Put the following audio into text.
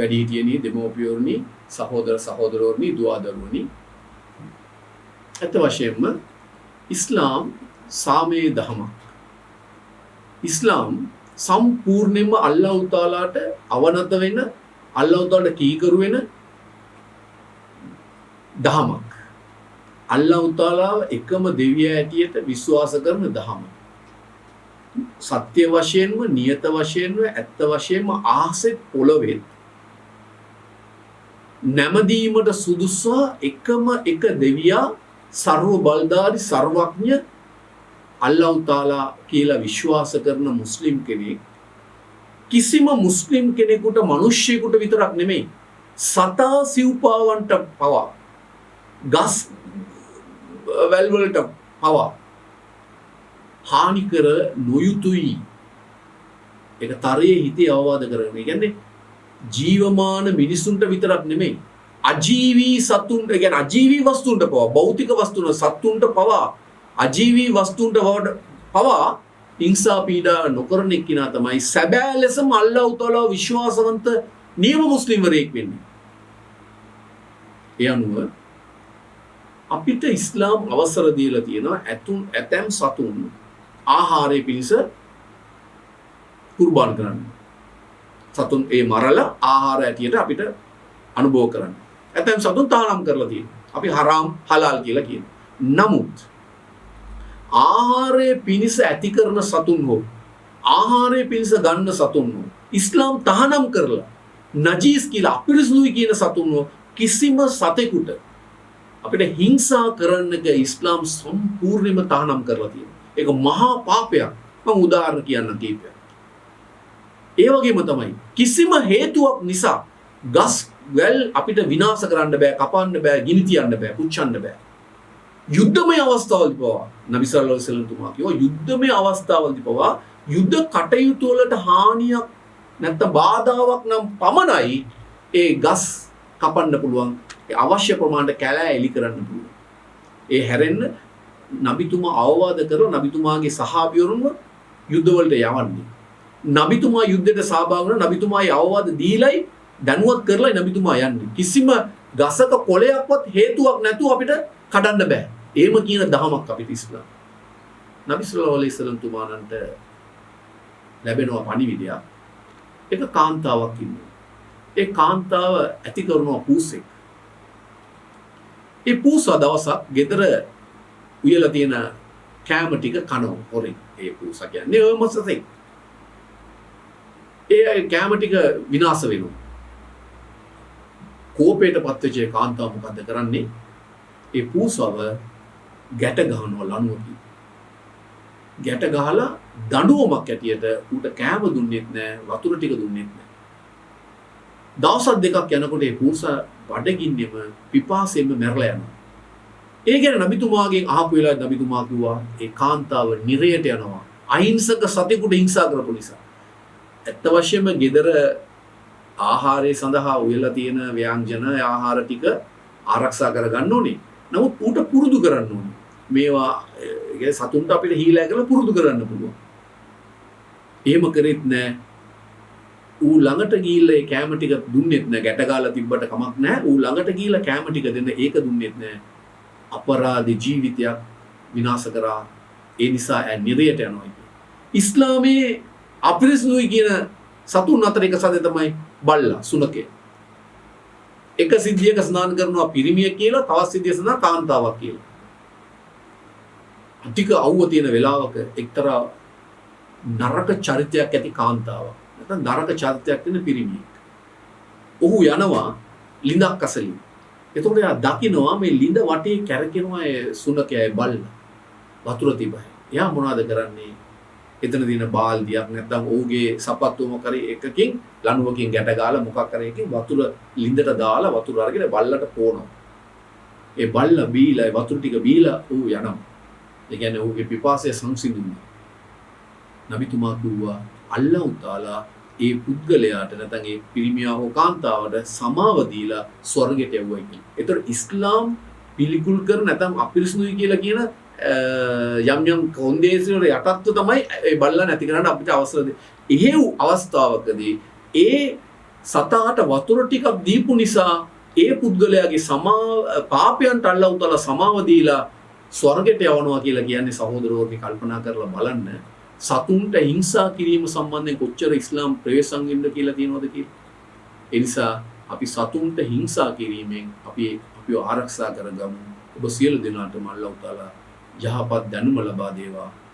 වැඩිහිටියනි, දෙමෝපියෝනි, සහෝදර සහෝදරවරුනි, දුව දරුවනි. ඇත්ත වශයෙන්ම ඉස්ලාම් සාමයේ දහමක්. ඉස්ලාම් සම්පූර්ණයෙන්ම අල්ලාහ් තාලාට අවනත වෙන, අල්ලාහ් තාලාට කීකරු වෙන දහමක්. අල්ලාහ් තාලාව එකම දෙවියා ඇටියට විශ්වාස කරන දහම. සත්‍ය වශයෙන්ම, නියත වශයෙන්ම, ඇත්ත වශයෙන්ම ආසෙත් පොළවේ නැමදීමට සුදුසු එකම එක දෙවියා සර්ව බලධාරි සර්වඥ අල්ලාහ් තාලා කියලා විශ්වාස කරන මුස්ලිම් කෙනෙක් කිසිම මුස්ලිම් කෙනෙකුට, මිනිස්සෙකුට විතරක් නෙමෙයි, සතා සිව්පාවන්ට පවා, ගස් වැල් වලට පවා හානි කර නොයුතුයි. ඒක තරයේ හිතේ අවවාද කරගෙන. ඒ කියන්නේ ජීවමාන මිනිසුන්ට විතරක් නෙමෙයි, අජීවී සතුන්ට, කියන්නේ අජීවී වස්තුන්ට පවා, භෞතික වස්තුන් සතුන්ට පවා, අජීවී වස්තුන්ට පවා හිංසා පීඩා නොකරන එක්කිනා තමයි සැබෑ ලෙසම අල්ලාහ් තාලා විශ්වාසවන්ත නියම මුස්ලිම්වරයෙක් වෙන්නේ. ඒ අනුව අපිට ඉස්ලාම් අවසර දීලා තියෙනවා ඇතැම් සතුන් ආහාරය පිණිස කුර්බාන් කරන්න. සතුන් ඒ මරලා ආහාර ඇටියට අපිට අනුභව කරන්න. ඇතැම් සතුන් තානම් කරලා තියෙනවා. අපි හරාම් හලාල් කියලා කියනවා. නමුත් ආහාරය පිණිස ඇති කරන සතුන් හෝ ආහාරය පිණිස ගන්න සතුන් හෝ ඉස්ලාම් තහනම් කරලා නජීස් කියලා අපිරිසුදුයි කියන සතුන් හෝ කිසිම සතෙකුට අපිට හිංසා කරන්නක ඉස්ලාම් සම්පූර්ණයෙන්ම තහනම් කරලා තියෙනවා. ඒක මහා පාපයක්. මම උදාහරණ කියන්න කීපයක්. ඒ වගේම තමයි කිසිම හේතුවක් නිසා ගස් වැල් අපිට විනාශ කරන්න බෑ, කපන්න බෑ, ගිනි තියන්න බෑ, පුච්චන්න බෑ. යුද්ධමය අවස්ථාවලදී පවා නබි සල්ලල්ලාහු අලයිහි වසල්ලම් තුමා කිව්වා, යුද්ධමය අවස්ථාවලදී පවා යුද්ධ කටයුතු වලට හානියක් නැත්නම් බාධාවක් නම් පමණයි ඒ ගස් කපන්න පුළුවන්. අවශ්‍ය ප්‍රමාණයට කැලෑ එලි කරන්න පුළුවන්. ඒ හැරෙන්න නබිතුමා අවවාද කරලා නබිතුමාගේ සහාබිවරුන්ව යුද්ධවලට යවන්නේ. නබිතුමා යුද්ධයට සහභාගී වුණා. නබිතුමාගේ අවවාද දීලයි දැනුවත් කරලා නබිතුමා යන්නේ. කිසිම ගසක කොළයක්වත් හේතුවක් නැතුව අපිට කඩන්න බෑ. එහෙම කියන දහමක් අපිට ඉස්ලාම්. නබි සල්ලල්ලාහු අලයිහි වසල්ලම් තුමාණන්ට ලැබෙනවා පණිවිඩයක්. ඒක කාන්තාවක් ඉන්නවා. ඒ කාන්තාව ඇති කරනවා පූසෙක්. ඒ පූසා දවසක් ගෙදර උයලා තියෙන කෑම ටික කනවා හොරෙන්. ඒ පූසා කියන්නේ ඔය මොසතේ. ඒ කෑම ටික විනාශ වෙනවා. කෝපයට පත්වෙච්ච කාන්තාව මොකද කරන්නේ? ඒ පූසාව ගැට ගහනවා ලණුවකින්. ගැට ගහලා දඬුවමක් ඇටියට ඌට කෑම දුන්නෙත් නෑ, වතුර ටික දුන්නෙත් නෑ. දවස් දෙකක් යනකොට ඒ පූසා බඩගින්නෙම පිපාසයෙන්ම මැරලා යනවා. ඒ ගැන නබිතුමාගෙන් අහපු වෙලාවේ නබිතුමා කිව්වා ඒ කාන්තාව නිරයට යනවා. අහිංසක සතෙකුට හිංසා කරපු නිසා. ඇත්ත වශයෙන්ම ගෙදර ආහාරය සඳහා උයලා තියෙන ව්‍යංජන ආහාර ටික ආරක්ෂා කරගන්න ඕනේ. නමුත් ඌට පුරුදු කරන්න ඕනේ. මේවා ඒ සතුන්ට අපිට හීලෑ කරලා පුරුදු කරන්න පුළුවන්. එහෙම කරෙත් නෑ. ඌ ළඟට ගිහිල්ලා ඒ කැම ටික දුන්නෙත් නෑ. ගැට ගාලා තිබ්බට කමක් නෑ. ඌ ළඟට ගිහිල්ලා කැම ටික දෙන්න ඒක දුන්නෙත් නෑ. අපරාධ ජීවිතයක් විනාශ කරා. ඒ නිසා ඈ නිරයට යනවා කියන්නේ. ඉස්ලාමයේ අපිරිසුදුයි කියන සතුන් අතර එක සතේ තමයි බල්ලා, සුනකය. එක සිද්ධියක ස්නාන කරනවා පිරිමිය කියලා, තවත් සිද්ධියක ස්නාන කාන්තාවක් කියලා. අටික අවුව තියෙන වෙලාවක එක්තරා නරක චරිතයක් ඇති කාන්තාවක්. නැත්නම් නරක චරිතයක් තියෙන පිරිමියෙක්. ඔහු යනවා ලිඳක් අසලින්. එතකොට එයා දකිනවා මේ ලිඳ වටේ කැරකෙනවා ඒ සුනකයයි බල්ලා. වතුර තිබයි. එයා මොනවද කරන්නේ? එතන තියෙන බාල්දියක් නැත්නම් ඔහුගේ සපත්තුව මොකරි එකකින් ලණුවකින් ගැට ගාලා මොකක් කරේ එකකින් වතුර ලිඳට දාලා වතුර අරගෙන බල්ලට පොනවා. ඒ බල්ලා බීලා ඒ වතුර ටික බීලා ඌ යනවා. ඒ කියන්නේ ඔහුගේ පිපාසය සංසිඳුණා. නබිතුමා කිව්වා අල්ලාහ් තාලා ඒ පුද්ගලයාට නැත්නම් ඒ පිරිමියා හෝ කාන්තාවට සමාව දීලා ස්වර්ගයට යවුවයි කියලා. ඒතර ඉස්ලාම් පිළිකුල් කර නැත්නම් අපිරිසුදුයි කියලා කියන යම් යම් කොන්දේසි වල යටත්ව තමයි ඒ බල්ලා නැති කරන්න අපිට අවසර දෙන්නේ. එහෙව් අවස්ථාවකදී ඒ සතාට වතුර ටිකක් දීපු නිසා ඒ පුද්ගලයාගේ පාපයන්ට අල්ලව් තලා සමාව දීලා ස්වර්ගයට යවනවා කියලා කියන්නේ සහෝදරවරුනි කල්පනා කරලා බලන්න සතුන්ට හිංසා කිරීම සම්බන්ධයෙන් කොච්චර ඉස්ලාම් ප්‍රවේශම් කියලා තියෙනවද කියලා. ඒ නිසා අපි සතුන්ට හිංසා කිරීමෙන් අපිව ආරක්ෂා කරගමු. ඔබ සියලු දෙනාටම අල්ලාහ් තාලා යහපත් දැනුම ලබා දේවා.